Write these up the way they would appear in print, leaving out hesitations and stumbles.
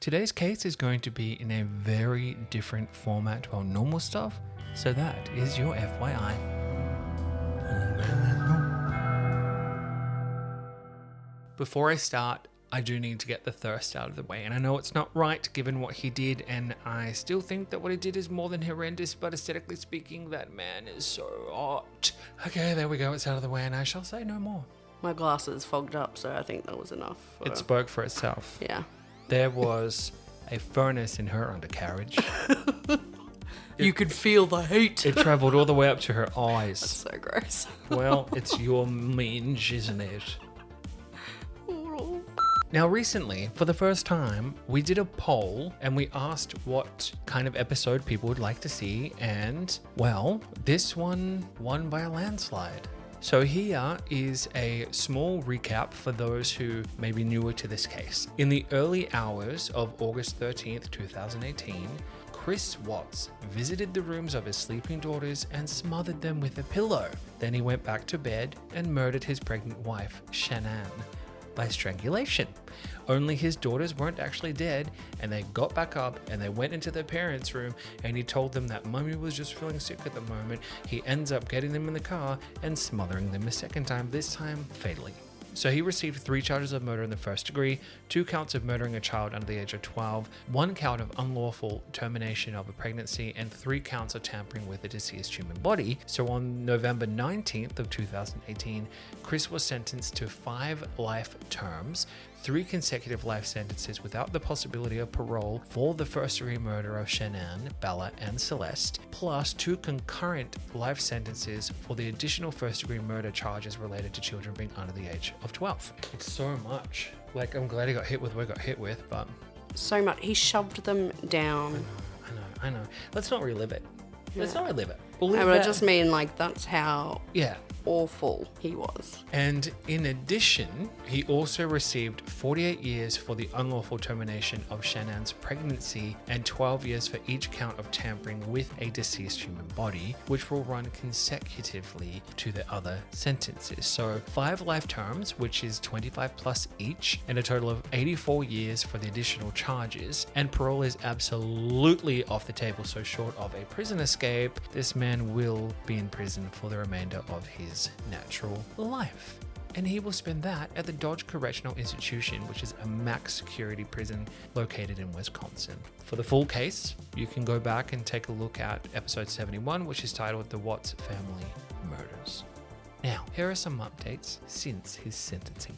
today's case is going to be in a very different format to our normal stuff, so that is your FYI. Before I start, I do need to get the thirst out of the way, and I know it's not right given what he did, and I still think that what he did is more than horrendous, but aesthetically speaking, that man is so hot. Okay, there we go, it's out of the way, and I shall say no more. My glasses fogged up, so I think that was enough. It spoke for itself. Yeah. There was a furnace in her undercarriage. You could feel the heat. It travelled all the way up to her eyes. That's so gross. Well, it's your mange, isn't it? Now, recently, for the first time, we did a poll and we asked what kind of episode people would like to see. And, well, this one won by a landslide. So here is a small recap for those who may be newer to this case. In the early hours of August 13th, 2018, Chris Watts visited the rooms of his sleeping daughters and smothered them with a pillow. Then he went back to bed and murdered his pregnant wife, Shanann, by strangulation. Only his daughters weren't actually dead, and they got back up and they went into their parents' room, and he told them that mummy was just feeling sick at the moment. He ends up getting them in the car and smothering them a second time, this time fatally. So he received 3 charges of murder in the first degree, 2 counts of murdering a child under the age of 12, 1 count of unlawful termination of a pregnancy, and 3 counts of tampering with a deceased human body. So on November 19th of 2018, Chris was sentenced to 5 life terms, 3 consecutive life sentences without the possibility of parole for the first-degree murder of Shanann, Bella, and Celeste, plus 2 concurrent life sentences for the additional first-degree murder charges related to children being under the age of 12. It's so much. Like, I'm glad he got hit with what he got hit with, but... So much. He shoved them down. I know. Let's not relive it. Let's not relive it. No, but I just mean, like, that's how... Yeah. Awful he was. And in addition, he also received 48 years for the unlawful termination of Shanann's pregnancy and 12 years for each count of tampering with a deceased human body, which will run consecutively to the other sentences. So 5 life terms, which is 25 plus each, and a total of 84 years for the additional charges. And parole is absolutely off the table, so short of a prison escape, this man will be in prison for the remainder of his natural life. And he will spend that at the Dodge Correctional Institution, which is a max security prison located in Wisconsin. For the full case, you can go back and take a look at episode 71, which is titled The Watts Family Murders. Now, here are some updates since his sentencing.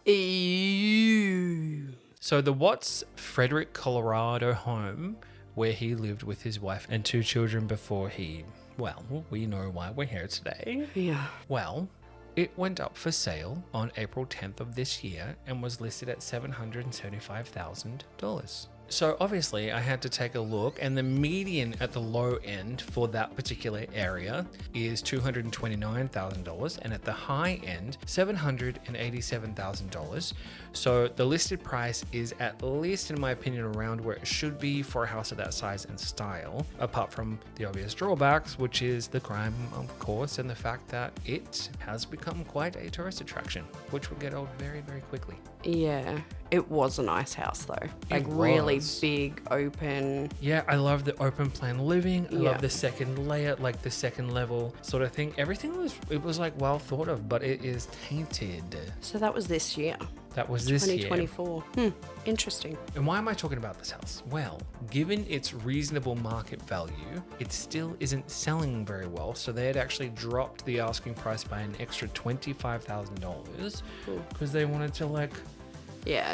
Ew. So the Watts' Frederick, Colorado home, where he lived with his wife and 2 children before he... Well, we know why we're here today. Yeah. Well, it went up for sale on April 10th of this year and was listed at $775,000. So obviously I had to take a look, and the median at the low end for that particular area is $229,000, and at the high end, $787,000. So the listed price is, at least in my opinion, around where it should be for a house of that size and style, apart from the obvious drawbacks, which is the crime, of course, and the fact that it has become quite a tourist attraction, which will get old very, very quickly. Yeah. It was a nice house though. Like really big, open. Yeah, I love the open plan living. I love the second layer, like the second level sort of thing. Everything was like well thought of, but it is tainted. So that was this year. That was this year. 2024. Interesting. And why am I talking about this house? Well, given its reasonable market value, it still isn't selling very well. So they had actually dropped the asking price by an extra $25,000 because they wanted to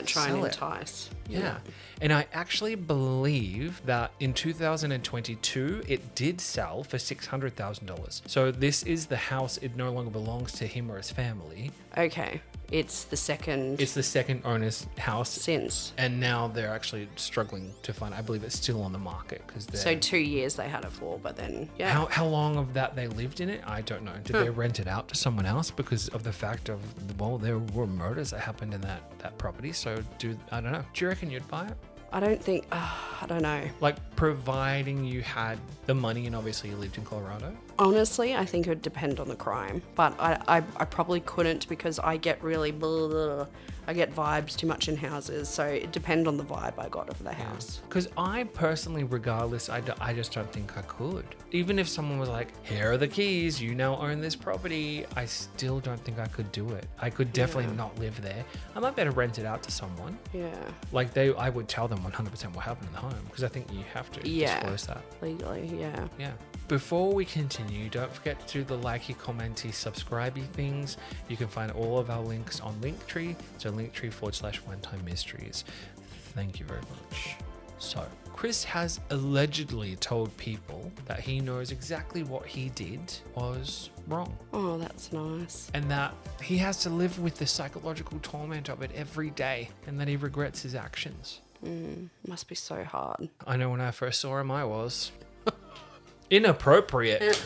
try and entice. Yeah. And I actually believe that in 2022, it did sell for $600,000. So this is the house. It no longer belongs to him or his family. Okay. It's the second owner's house since. And now they're actually struggling to find, I believe it's still on the market. So 2 years they had it for, but then, yeah. How long of that they lived in it? I don't know. Did they rent it out to someone else because of the fact of, well, there were murders that happened in that property. So I don't know. Do you reckon you'd buy it? I don't think, I don't know. Like, providing you had the money and obviously you lived in Colorado? Honestly, I think it would depend on the crime. But I probably couldn't because I get really... I get vibes too much in houses. So it depends on the vibe I got of the house. Because I personally, regardless, I just don't think I could. Even if someone was like, here are the keys, you now own this property, I still don't think I could do it. I could definitely not live there. I might better rent it out to someone. Yeah. Like I would tell them 100% what happened in the home because I think you have to disclose that. Legally, yeah. Yeah. Before we continue, don't forget to do the likey, commenty, subscribey things. You can find all of our links on Linktree. So Linktree/One Time Mysteries. Thank you very much. So, Chris has allegedly told people that he knows exactly what he did was wrong. Oh, that's nice. And that he has to live with the psychological torment of it every day and that he regrets his actions. Must be so hard. I know when I first saw him, I was inappropriate.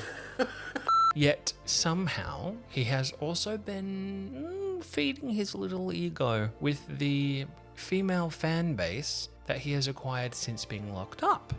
Yet somehow he has also been feeding his little ego with the female fan base that he has acquired since being locked up.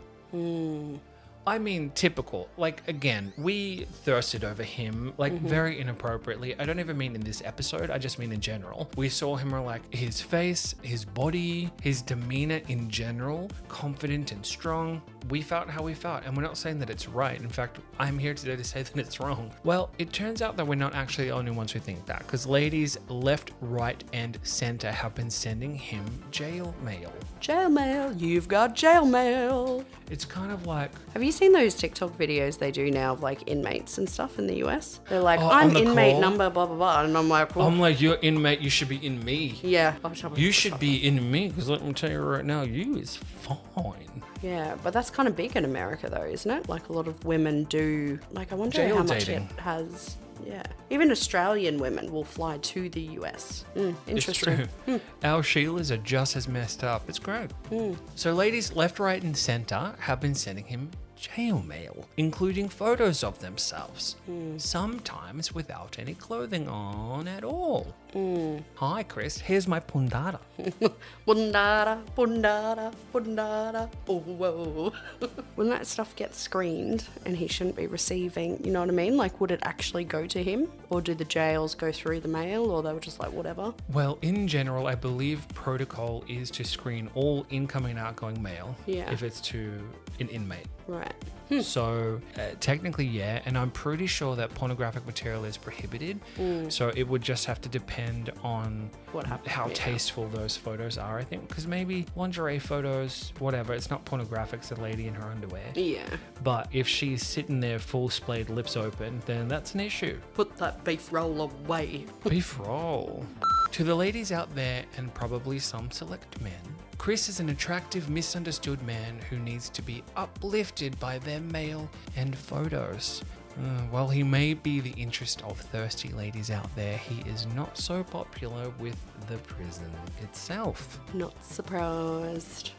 I mean, typical. Like, again, we thirsted over him, like, very inappropriately. I don't even mean in this episode, I just mean in general. We saw him, like, his face, his body, his demeanor in general, confident and strong. We felt how we felt, and we're not saying that it's right. In fact, I'm here today to say that it's wrong. Well, it turns out that we're not actually the only ones who think that, because ladies left, right, and center have been sending him jail mail. Jail mail. You've got jail mail. It's kind of like... Have you seen those TikTok videos they do now of like inmates and stuff in the US? They're like, Oh, I'm on the inmate call? number, blah, blah, blah. And I'm like, well, I'm like, you're inmate, you should be in me. yeah. You should be in me, because let me tell you right now, you is fine. Yeah, but that's kind of big in America though, isn't it? Like a lot of women do, like I wonder Jail how much dating. it has. Yeah. Even Australian women will fly to the US. Interesting. It's true. Our Sheilas are just as messed up. It's great. So ladies left, right, and center have been sending him jail mail, including photos of themselves, sometimes without any clothing on at all. Hi, Chris. Here's my pundada. Bundada, bundada, bundada, whoa. When that stuff gets screened and he shouldn't be receiving, you know what I mean? Like, would it actually go to him? Or do the jails go through the mail? Or they were just like, whatever? Well, in general, I believe protocol is to screen all incoming and outgoing mail if it's to an inmate. Right. So technically, yeah, and I'm pretty sure that pornographic material is prohibited. So it would just have to depend on What happened, how yeah. tasteful those photos are, I think. Because maybe lingerie photos, whatever, it's not pornographic, it's a lady in her underwear. Yeah. But if she's sitting there full splayed, lips open, then that's an issue. Put that beef roll away. Beef roll. To the ladies out there, and probably some select men, Chris is an attractive, misunderstood man who needs to be uplifted by their mail and photos. While he may be the interest of thirsty ladies out there, he is not so popular with the prison itself. Not surprised.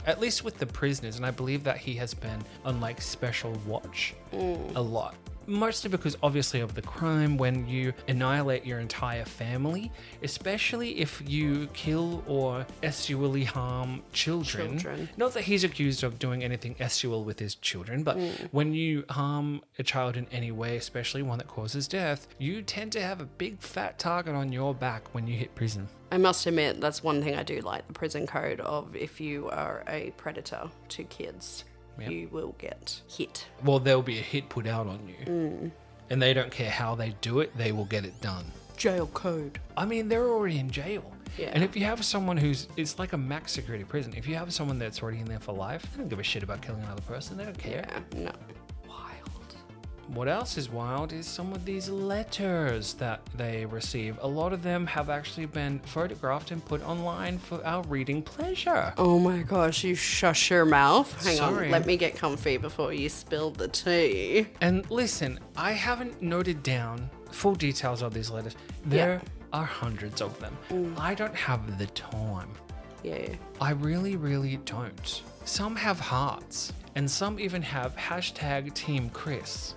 At least with the prisoners, and I believe that he has been on like special watch a lot. Mostly because obviously of the crime when you annihilate your entire family, especially if you kill or sexually harm children. Not that he's accused of doing anything sexual with his children, but when you harm a child in any way, especially one that causes death, you tend to have a big fat target on your back when you hit prison. I must admit, that's one thing I do like, the prison code of if you are a predator to kids. Yep. You will get hit. Well, there'll be a hit put out on you. And they don't care how they do it, they will get it done. Jail code. I mean, they're already in jail. Yeah. And if you have someone it's like a max security prison. If you have someone that's already in there for life, they don't give a shit about killing another person. They don't care. Yeah, no. What else is wild is some of these letters that they receive. A lot of them have actually been photographed and put online for our reading pleasure. Oh my gosh, you shush your mouth. Hang Sorry. on, let me get comfy before you spill the tea. And listen, I haven't noted down full details of these letters. There are hundreds of them. I don't have the time. Yeah. I really, really don't. Some have hearts, and some even have hashtag Team Chris.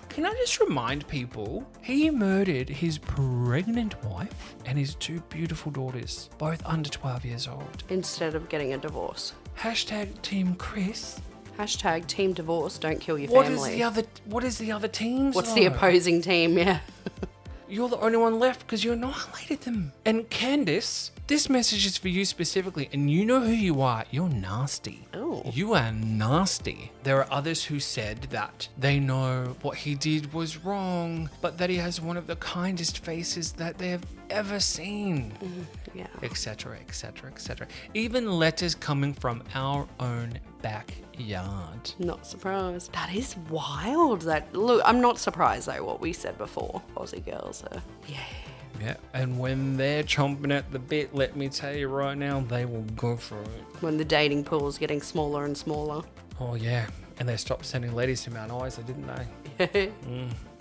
Can I just remind people, he murdered his pregnant wife and his two beautiful daughters, both under 12 years old. Instead of getting a divorce. Hashtag Team Chris. Hashtag team divorce, don't kill your What family. is the other teams? What's the opposing team? Yeah. You're the only one left because you annihilated them. And Candice, this message is for you specifically, and you know who you are. You're nasty. Oh. You are nasty. There are others who said that they know what he did was wrong, but that he has one of the kindest faces that they have ever seen. Yeah. Etc., etc., etc. Even letters coming from our own backyard. Not surprised. That is wild. Look, I'm not surprised though what we said before. Aussie girls are, yeah. Yeah, and when they're chomping at the bit, let me tell you right now, they will go for it. When the dating pool's getting smaller and smaller. Oh yeah, and they stopped sending ladies to Mount Isa, didn't they?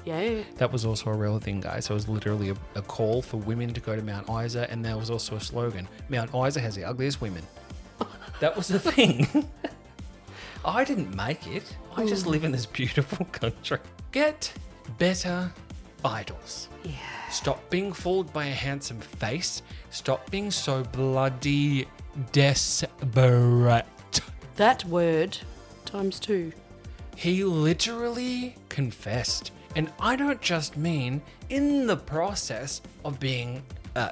Yeah. That was also a real thing, guys. It was literally a call for women to go to Mount Isa, and there was also a slogan: Mount Isa has the ugliest women. That was the thing. I didn't make it. I just live in this beautiful country. Get better idols. Yeah. Stop being fooled by a handsome face. Stop being so bloody desperate. That word times 2. He literally confessed. And I don't just mean in the process of being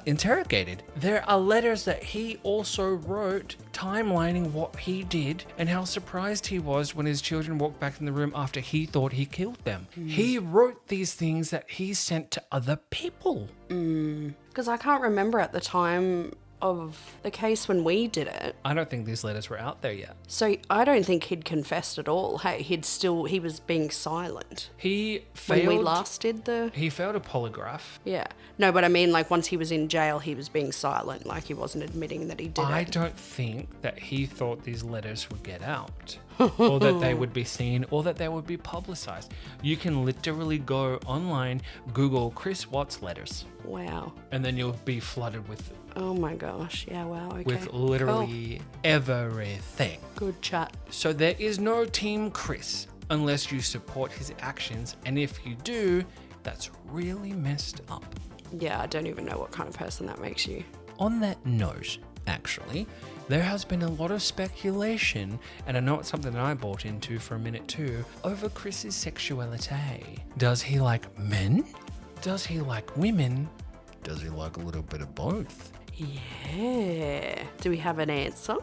interrogated. There are letters that he also wrote timelining what he did and how surprised he was when his children walked back in the room after he thought he killed them. He wrote these things that he sent to other people. Because I can't remember at the time of the case when we did it. I don't think these letters were out there yet. So I don't think he'd confessed at all. Hey, he was being silent. He failed. When we last did He failed a polygraph. Yeah. No, but I mean, like, once he was in jail, he was being silent. Like, he wasn't admitting that he did I it. don't think that he thought these letters would get out, or that they would be seen, or that they would be publicized. You can literally go online, Google Chris Watts letters, Wow. and then you'll be flooded with Oh my gosh. Yeah, wow. Okay. with literally everything. Cool. Good chat. So there is no Team Chris unless you support his actions, and if you do, that's really messed up. Yeah, I don't even know what kind of person that makes you. On that note, actually, there has been a lot of speculation, and I know it's something that I bought into for a minute too, over Chris's sexuality. Does he like men? Does he like women? Does he like a little bit of both? Yeah. Do we have an answer?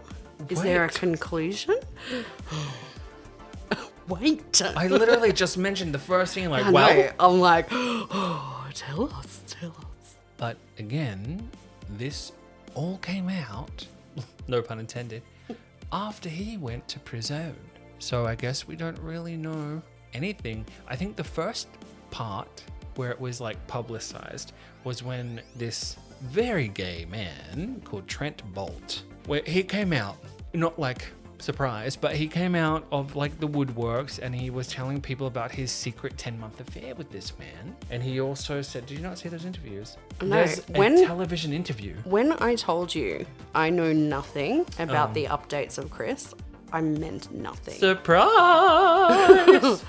Is there a Wait. conclusion? Wait. I literally just mentioned the first thing, like, I wow. know. I'm like, oh, tell us. But again, this all came out, no pun intended, after he went to prison. So I guess we don't really know anything. I think the first part where it was like publicized was when this very gay man called Trent Bolt, where he came out, not like surprise, but he came out of like the woodworks and he was telling people about his secret 10-month affair with this man. And he also said, did you not see those interviews? No, There's a television interview. When I told you I know nothing about the updates of Chris, I meant nothing. Surprise!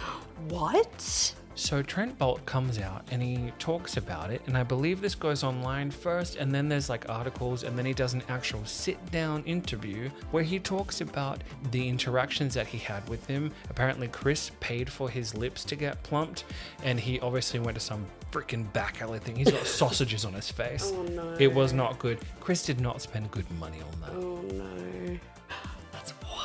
What? So Trent Bolt comes out and he talks about it, and I believe this goes online first, and then there's like articles, and then he does an actual sit-down interview where he talks about the interactions that he had with him. Apparently Chris paid for his lips to get plumped, and he obviously went to some freaking back alley thing. He's got sausages on his face. Oh no. It was not good. Chris did not spend good money on that. Oh no. That's wild.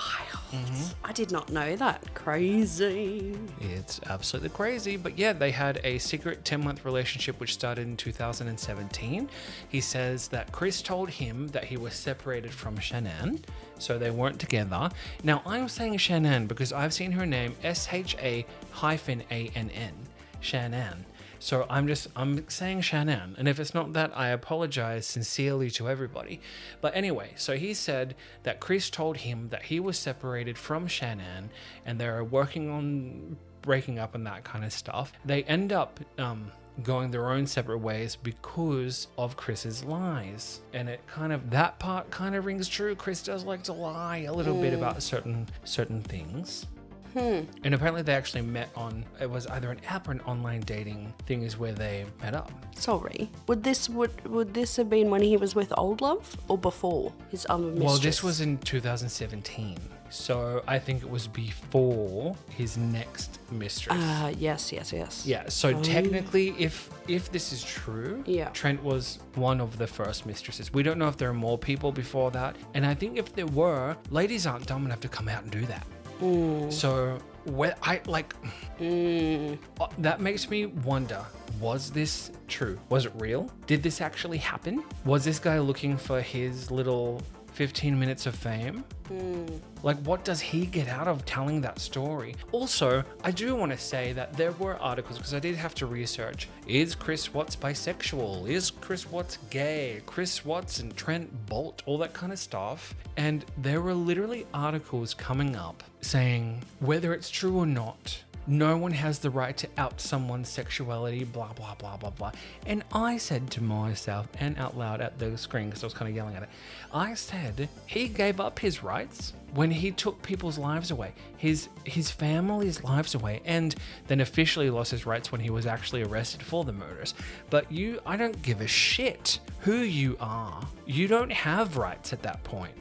I did not know that. Crazy. It's absolutely crazy. But yeah, they had a secret 10-month relationship which started in 2017. He says that Chris told him that he was separated from Shanann, so they weren't together. Now, I'm saying Shanann because I've seen her name SHA-ANN, Shanann. So I'm saying Shanann, and if it's not that, I apologize sincerely to everybody. But anyway, so he said that Chris told him that he was separated from Shanann, and they're working on breaking up and that kind of stuff. They end up going their own separate ways because of Chris's lies, and that part kind of rings true. Chris does like to lie a little bit about certain things. And apparently they actually met on, it was either an app or an online dating thing is where they met up. Sorry. Would this have been when he was with Old Love or before his other mistress? Well, this was in 2017. So I think it was before his next mistress. Yes. Yeah, so technically, if this is true, Yeah. Trent was one of the first mistresses. We don't know if there are more people before that. And I think if there were, ladies aren't dumb enough to come out and do that. So that makes me wonder, was this true? Was it real? Did this actually happen? Was this guy looking for his little 15 minutes of fame? Like, what does he get out of telling that story? Also, I do want to say that there were articles, because I did have to research, is Chris Watts bisexual? Is Chris Watts gay? Chris Watts and Trent Bolt, all that kind of stuff. And there were literally articles coming up saying whether it's true or not, no one has the right to out someone's sexuality, blah, blah, blah, blah, blah. And I said to myself, and out loud at the screen, because I was kind of yelling at it, I said, he gave up his rights when he took people's lives away, his family's lives away, and then officially lost his rights when he was actually arrested for the murders. But I don't give a shit who you are. You don't have rights at that point.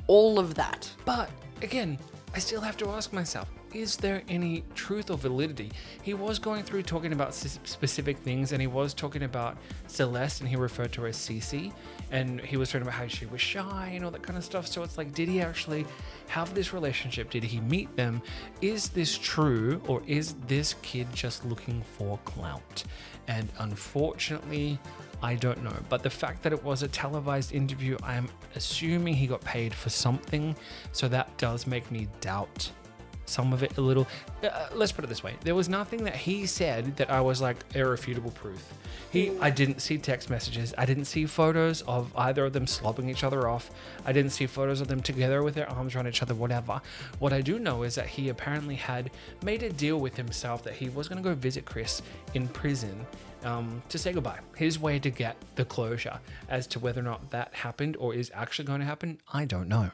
All of that. But again, I still have to ask myself, is there any truth or validity? He was going through talking about specific things, and he was talking about Celeste, and he referred to her as Cece, and he was talking about how she was shy and all that kind of stuff. So it's like, did he actually have this relationship? Did he meet them? Is this true, or is this kid just looking for clout? And unfortunately, I don't know. But the fact that it was a televised interview, I'm assuming he got paid for something. So that does make me doubt some of it a little. Let's put it this way. There was nothing that he said that I was like irrefutable proof. I didn't see text messages. I didn't see photos of either of them slobbing each other off. I didn't see photos of them together with their arms around each other, whatever. What I do know is that he apparently had made a deal with himself that he was going to go visit Chris in prison to say goodbye. His way to get the closure. As to whether or not that happened or is actually going to happen, I don't know.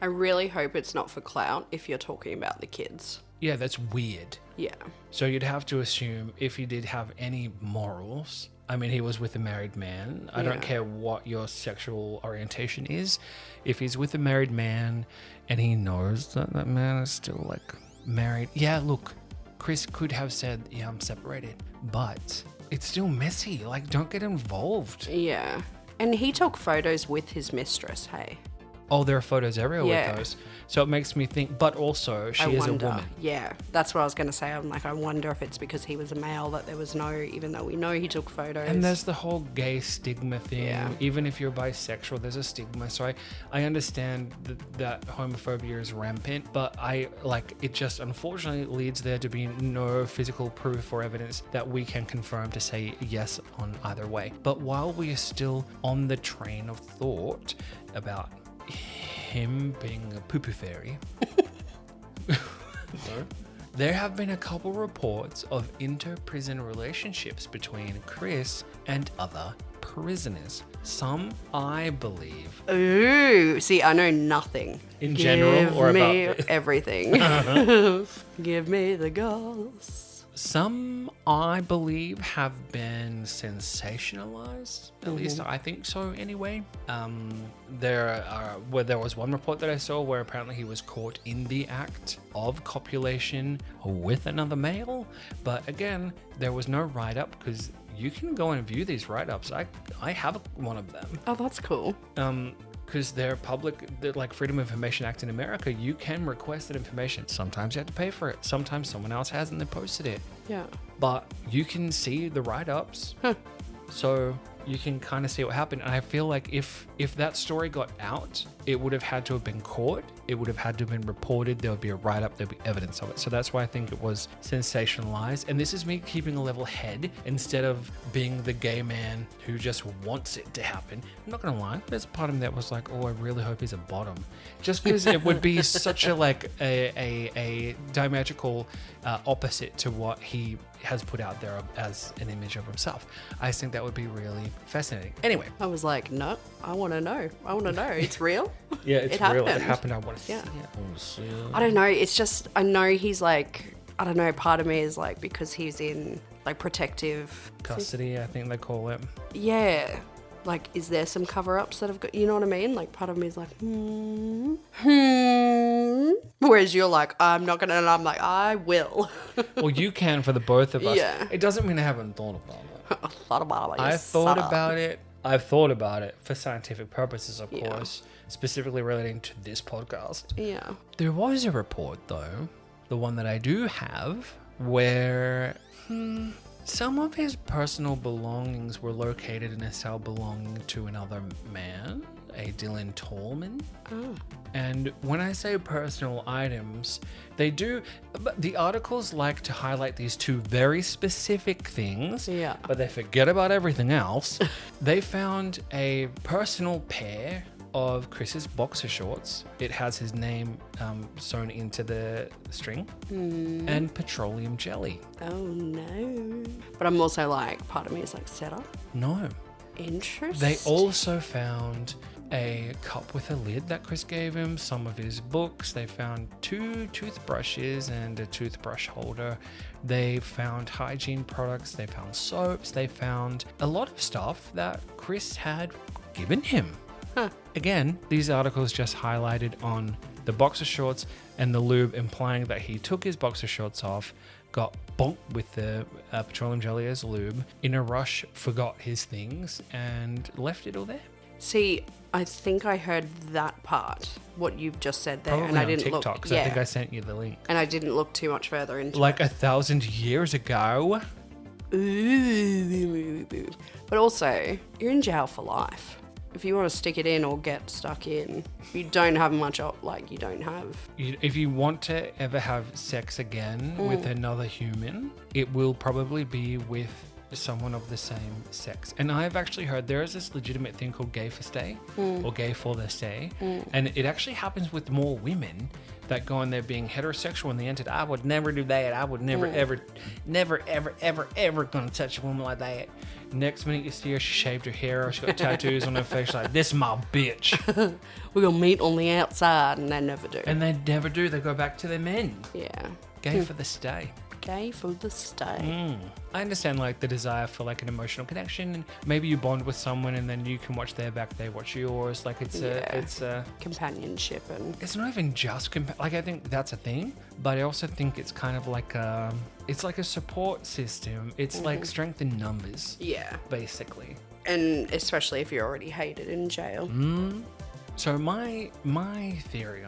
I really hope it's not for clout if you're talking about the kids. Yeah, that's weird. Yeah. So you'd have to assume if he did have any morals, I mean, he was with a married man. I don't care what your sexual orientation is. If he's with a married man and he knows that that man is still like married, yeah, look, Chris could have said, yeah, I'm separated, but it's still messy. Like, don't get involved. Yeah. And he took photos with his mistress, hey? Oh, there are photos everywhere with those. So it makes me think, but also she is a woman. Yeah, that's what I was going to say. I'm like, I wonder if it's because he was a male that there was no, even though we know he took photos. And there's the whole gay stigma thing. Yeah. Even if you're bisexual, there's a stigma. So I understand that homophobia is rampant, but it just unfortunately leads there to be no physical proof or evidence that we can confirm to say yes on either way. But while we are still on the train of thought about him being a poo-poo fairy, there have been a couple reports of inter-prison relationships between Chris and other prisoners. Some, I believe. Ooh, see, I know nothing. In general, or about Give me everything. Give me the goss. Some, I believe, have been sensationalized. At least I think so anyway. There was one report that I saw where apparently he was caught in the act of copulation with another male. But again, there was no write-up because you can go and view these write-ups. I have one of them. Oh, that's cool. Because they're public, like Freedom of Information Act in America, you can request that information. Sometimes you have to pay for it. Sometimes someone else has and they posted it. Yeah. But you can see the write-ups. So you can kind of see what happened. And I feel like if that story got out, it would have had to have been caught. It would have had to have been reported. There would be a write-up. There'd be evidence of it. So that's why I think it was sensationalized. And this is me keeping a level head instead of being the gay man who just wants it to happen. I'm not going to lie. There's a part of me that was like, oh, I really hope he's a bottom. Just because it would be such a diametrical opposite to what he has put out there as an image of himself. I just think that would be really fascinating. Anyway. I was like, no, I want to know. It's real. real. Yeah, it's It real. It happened. happened. I want to see Yeah. it. I want to see it. I don't know. It's just, I know he's like, I don't know, part of me is like, because he's in like protective Custody, I think they call it. Yeah. Like, is there some cover-ups that have got, you know what I mean? Like, part of me is like, Whereas you're like, I'm not gonna, and I'm like, I will. Well, you can for the both of us. Yeah. It doesn't mean I haven't thought about it. I thought about it. I've thought about it. I've thought about it for scientific purposes, of Yeah. course, specifically relating to this podcast. Yeah. There was a report, though, the one that I do have, where some of his personal belongings were located in a cell belonging to another man, a Dylan Tallman. Oh. And when I say personal items, but the articles like to highlight these two very specific things, Yeah. but they forget about everything else. They found a personal pair of Chris's boxer shorts. It has his name sewn into the string, and petroleum jelly. Oh, no. But I'm also like, part of me is like, setup? No. Interesting. They also found a cup with a lid that Chris gave him, some of his books. They found 2 toothbrushes and a toothbrush holder. They found hygiene products. They found soaps. They found a lot of stuff that Chris had given him. Again, these articles just highlighted on the boxer shorts and the lube, implying that he took his boxer shorts off, got bonked with the petroleum jelly as lube, in a rush forgot his things and left it all there. See, I think I heard that part, what you've just said there, Probably and I on didn't TikTok, look. because I think I sent you the link. And I didn't look too much further into Like 1,000 years ago. it. But also, you're in jail for life. If you want to stick it in or get stuck in, you don't have much you don't have. If you want to ever have sex again with another human, it will probably be with someone of the same sex. And I've actually heard there is this legitimate thing called gay for stay or gay for the stay. And it actually happens with more women that go in there being heterosexual and they entered, I would never do that. I would never, ever gonna touch a woman like that. Next minute you see her, she shaved her hair or she got tattoos on her face like, this is my bitch. We're going to meet on the outside, and they never do. And they never do. They go back to their men. Yeah. Gay for the stay. Gay for the stay. I understand like the desire for like an emotional connection, and maybe you bond with someone and then you can watch their back, they watch yours. Like it's a Companionship and... it's not even just like I think that's a thing, but I also think it's kind of like it's like a support system. It's like strength in numbers. Yeah. Basically. And especially if you're already hated in jail. So my theory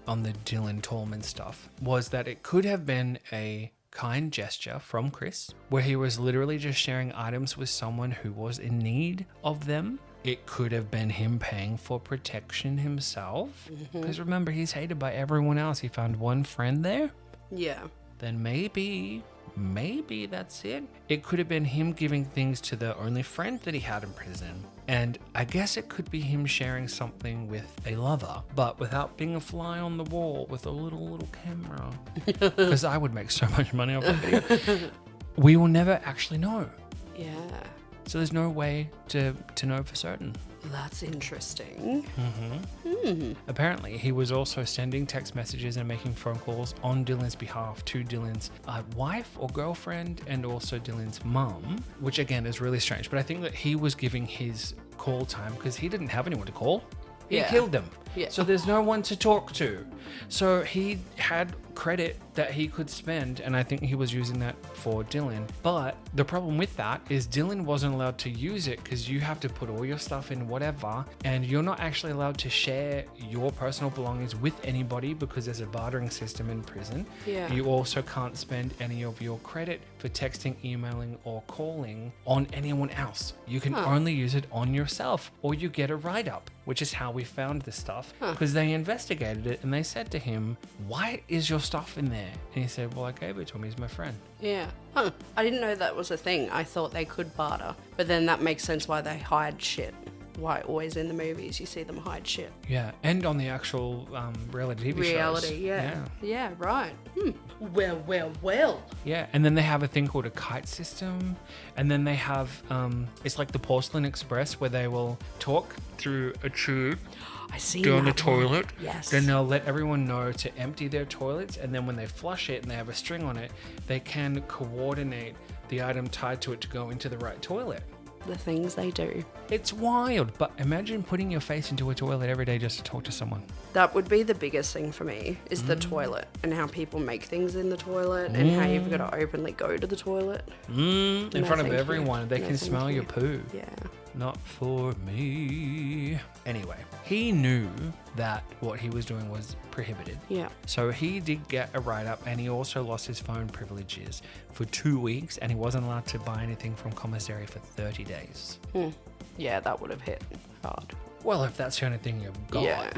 on the Dylan Tallman stuff was that it could have been a kind gesture from Chris, where he was literally just sharing items with someone who was in need of them. It could have been him paying for protection himself, because remember, he's hated by everyone else. He found one friend there. Yeah. Then maybe that's it. It could have been him giving things to the only friend that he had in prison. And I guess it could be him sharing something with a lover, but without being a fly on the wall with a little camera. Because I would make so much money off of it. We will never actually know. Yeah. So there's no way to know for certain. That's interesting. Apparently, he was also sending text messages and making phone calls on Dylan's behalf to Dylan's wife or girlfriend and also Dylan's mum, which again is really strange. But I think that he was giving his call time because he didn't have anyone to call. He Yeah. killed them. Yeah. So there's no one to talk to. So he had credit that he could spend, and I think he was using that for Dylan. But the problem with that is Dylan wasn't allowed to use it because you have to put all your stuff in whatever, and you're not actually allowed to share your personal belongings with anybody because there's a bartering system in prison. Yeah. You also can't spend any of your credit for texting, emailing, or calling on anyone else. You can only use it on yourself, or you get a write-up, which is how we found this stuff, because they investigated it and they said to him, why is your stuff in there? And he said, well, I gave it to him, he's my friend. Yeah. Huh. I didn't know that was a thing. I thought they could barter. But then that makes sense why they hide shit. Why always in the movies you see them hide shit. Yeah, and on the actual reality TV shows. Yeah, right. Well. Yeah, and then they have a thing called a kite system, and then they have it's like the Porcelain Express where they will talk through a tube. I see down the that one. toilet. Yes. Then they'll let everyone know to empty their toilets, and then when they flush it and they have a string on it, they can coordinate the item tied to it to go into the right toilet. The things they do. It's wild, but imagine putting your face into a toilet every day just to talk to someone. That would be the biggest thing for me, is the toilet, and how people make things in the toilet, and how you've got to openly go to the toilet. In No, front of thank you. everyone. They No, can thank smell you. your poo. Yeah. Not for me. Anyway, he knew that what he was doing was prohibited. Yeah. So he did get a write-up, and he also lost his phone privileges for 2 weeks, and he wasn't allowed to buy anything from commissary for 30 days. Yeah, that would have hit hard. Well, if that's the only thing you've got. Yeah.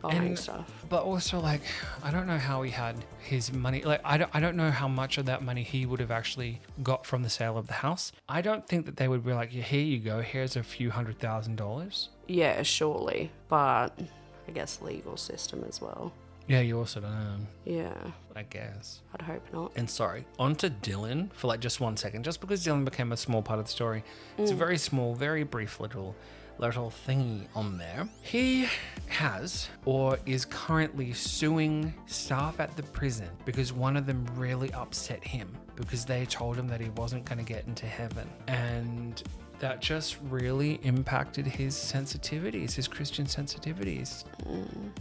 Buying And- stuff. But also, like, I don't know how he had his money. Like, I don't know how much of that money he would have actually got from the sale of the house. I don't think that they would be like, yeah, here you go. Here's a few $100,000. Yeah, surely. But I guess legal system as well. Yeah, you also don't know, Yeah. I guess. I'd hope not. And sorry, on to Dylan for like just 1 second. Just because Dylan became a small part of the story, it's a very small, very brief little thingy on there. He has or is currently suing staff at the prison because one of them really upset him because they told him that he wasn't going to get into heaven. And that just really impacted his sensitivities, his Christian sensitivities.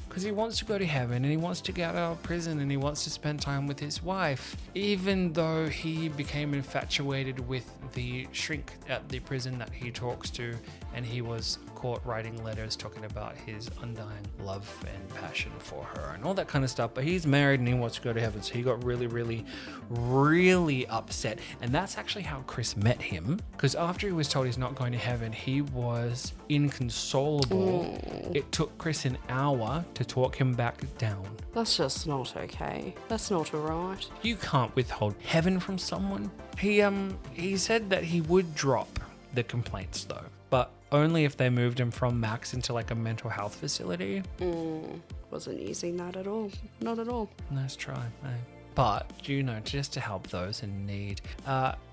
Because he wants to go to heaven and he wants to get out of prison and he wants to spend time with his wife, even though he became infatuated with the shrink at the prison that he talks to, and he was caught writing letters talking about his undying love and passion for her and all that kind of stuff. But he's married and he wants to go to heaven, so he got really, really, really upset. And that's actually how Chris met him, because after he was told he's not going to heaven, he was inconsolable. It took Chris an hour to talk him back down. That's just not okay. That's not alright. You can't withhold heaven from someone. He said that he would drop the complaints though, but only if they moved him from Max into like a mental health facility. Wasn't using that at all. Not at all. Nice try, eh? But, just to help those in need,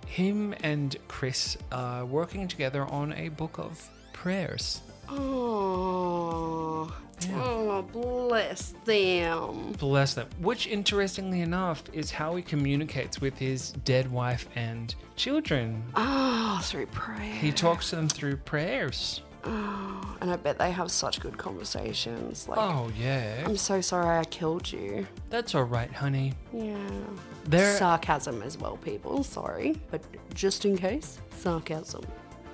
him and Chris are working together on a book of prayers. Oh, Yeah. oh, bless them. Bless them. Which, interestingly enough, is how he communicates with his dead wife and children. Oh, through prayer. He talks to them through prayers. Oh, and I bet they have such good conversations. Like, Oh, yeah. I'm so sorry I killed you. That's all right, honey. Yeah. There, Sarcasm as well, people. Sorry. But just in case, sarcasm.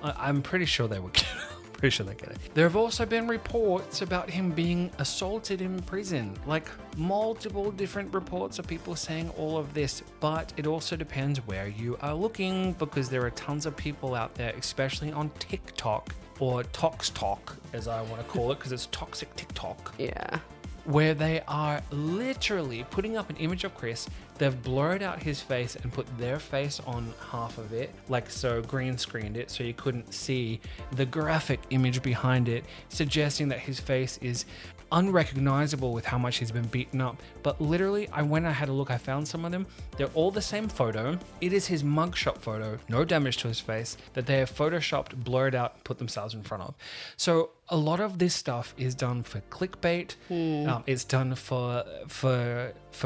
I'm pretty sure they would get it. Pretty sure they get it. There have also been reports about him being assaulted in prison. Like multiple different reports of people saying all of this, but it also depends where you are looking, because there are tons of people out there, especially on TikTok, or ToxTok as I want to call it, because it's toxic TikTok, Yeah. where they are literally putting up an image of Chris. They've blurred out his face and put their face on half of it, like so green screened it so you couldn't see the graphic image behind it, suggesting that his face is unrecognizable with how much he's been beaten up. But literally, I went and I had a look. I found some of them. They're all the same photo. It is his mugshot photo, no damage to his face, that they have photoshopped, blurred out, and put themselves in front of. So a lot of this stuff is done for clickbait. It's done for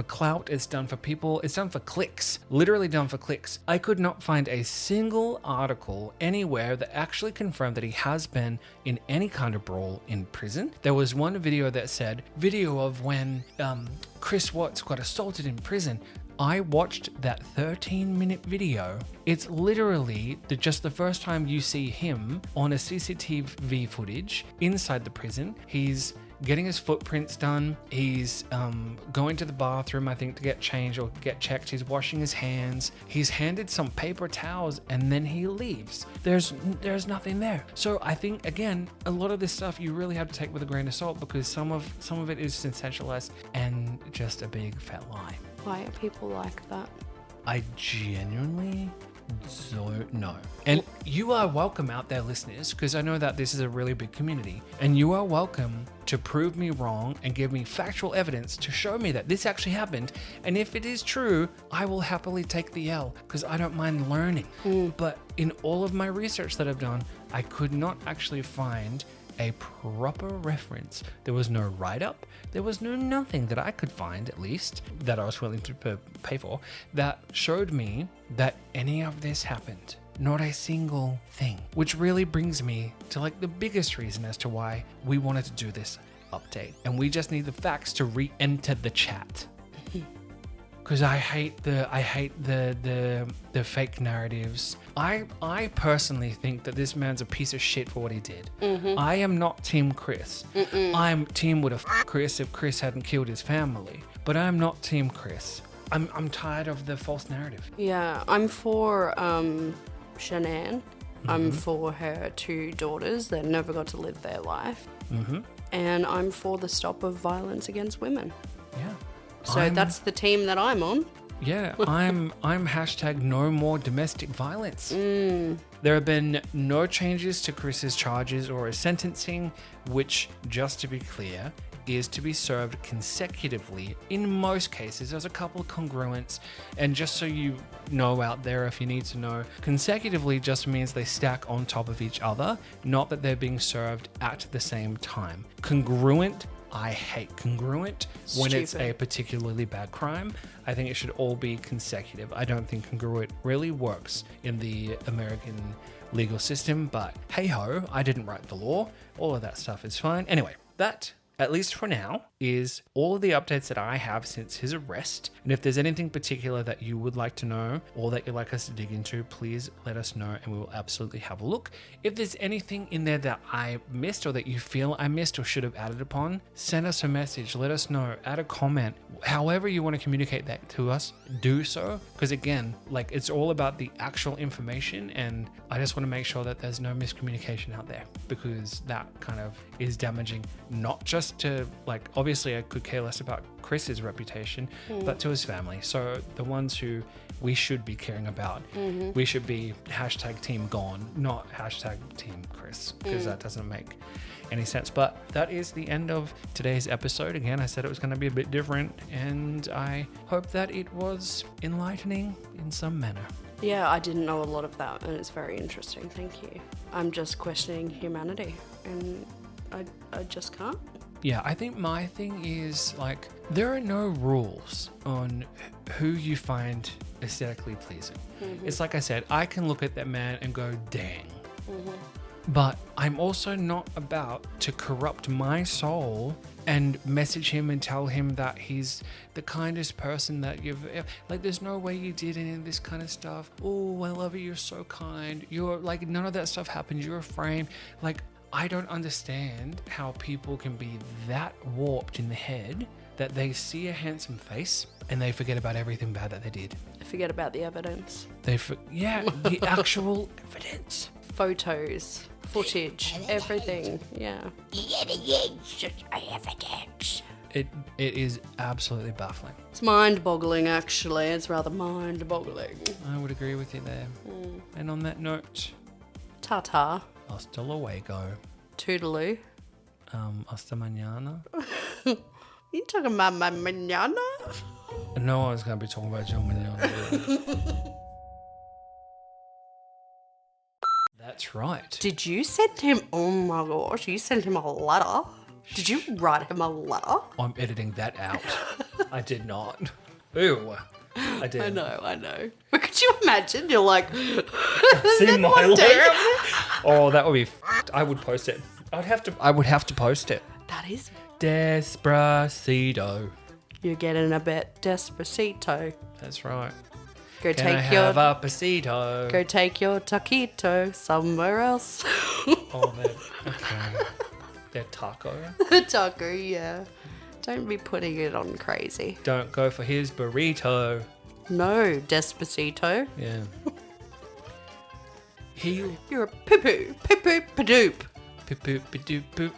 clout. It's done for people. It's done for clicks. Literally done for clicks. I could not find a single article anywhere that actually confirmed that he has been in any kind of brawl in prison. There was one video that said, video of when Chris Watts got assaulted in prison. I watched that 13-minute video. It's literally just the first time you see him on a CCTV footage inside the prison. He's getting his footprints done. He's going to the bathroom, I think, to get changed or get checked. He's washing his hands. He's handed some paper towels and then he leaves. There's nothing there. So I think, again, a lot of this stuff you really have to take with a grain of salt, because some of it is sensationalized and just a big fat lie. Why are people like that? I genuinely don't know. And you are welcome out there, listeners, because I know that this is a really big community, and you are welcome to prove me wrong and give me factual evidence to show me that this actually happened. And if it is true, I will happily take the L, because I don't mind learning. But in all of my research that I've done, I could not actually find a proper reference. There was no write-up. There was no nothing that I could find, at least, that I was willing to pay for, that showed me that any of this happened. Not a single thing. Which really brings me to like the biggest reason as to why we wanted to do this update. And we just need the facts to re-enter the chat. Because I hate the fake narratives. I personally think that this man's a piece of shit for what he did. I am not Team Chris. I'm Team would have Chris if Chris hadn't killed his family. But I'm not Team Chris. I'm tired of the false narrative. Yeah, I'm for Shanann. I'm for her 2 daughters that never got to live their life. And I'm for the stop of violence against women. Yeah. So that's the team that I'm on. Yeah, I'm hashtag no more domestic violence. There have been no changes to Chris's charges or his sentencing, which, just to be clear, is to be served consecutively in most cases. There's a couple of congruents, and just so you know out there, if you need to know, consecutively just means they stack on top of each other, not that they're being served at the same time. Congruent, I hate congruent when it's a particularly bad crime. I think it should all be consecutive. I don't think congruent really works in the American legal system, but hey ho, I didn't write the law. All of that stuff is fine. Anyway, that, at least for now, is all of the updates that I have since his arrest. And if there's anything particular that you would like to know or that you'd like us to dig into, please let us know and we will absolutely have a look. If there's anything in there that I missed or that you feel I missed or should have added upon, send us a message, let us know, add a comment. However you want to communicate that to us, do so. Because again, like, it's all about the actual information, and I just want to make sure that there's no miscommunication out there, because that kind of is damaging, not just to, like, obviously I could care less about Chris's reputation, but to his family. So the ones who we should be caring about, we should be hashtag team gone, not hashtag team Chris, because that doesn't make any sense. But that is the end of today's episode. Again, I said it was going to be a bit different, and I hope that it was enlightening in some manner. Yeah, I didn't know a lot of that, and it's very interesting. Thank you. I'm just questioning humanity, and I just can't. Yeah, I think my thing is, like, there are no rules on who you find aesthetically pleasing. It's like I said, I can look at that man and go, dang. But I'm also not about to corrupt my soul and message him and tell him that he's the kindest person that you've ever... Like, there's no way you did any of this kind of stuff. Oh, I love you, you're so kind. You're, like, none of that stuff happens. You're a frame. Like, I don't understand how people can be that warped in the head that they see a handsome face and they forget about everything bad that they did. Forget about the evidence. The actual evidence. Photos, footage, everything. Yeah. Evidence. It is absolutely baffling. It's mind-boggling, actually. It's rather mind-boggling. I would agree with you there. And on that note, Ta-ta. hasta luego. Toodaloo. Hasta mañana. You talking about my mañana? No, I was going to be talking about Joe Mañana. That's right. Did you send him... Oh my gosh, you sent him a letter? Did you write him a letter? I'm editing that out. I did not. Ooh. I did. I know. But could you imagine? You're like... See my letter? Oh, that would be f***ed. I would post it. I would have to post it. That is... Despacito. You're getting a bit despacito. That's right. Go Can I take your... have a pasito? Go take your taquito somewhere else. Oh, okay. They're taco. Taco, yeah. Don't be putting it on crazy. Don't go for his burrito. No, Despacito. Yeah. You're a poo-poo. Poo-poo-padoop. Poo-poo-poo-poo.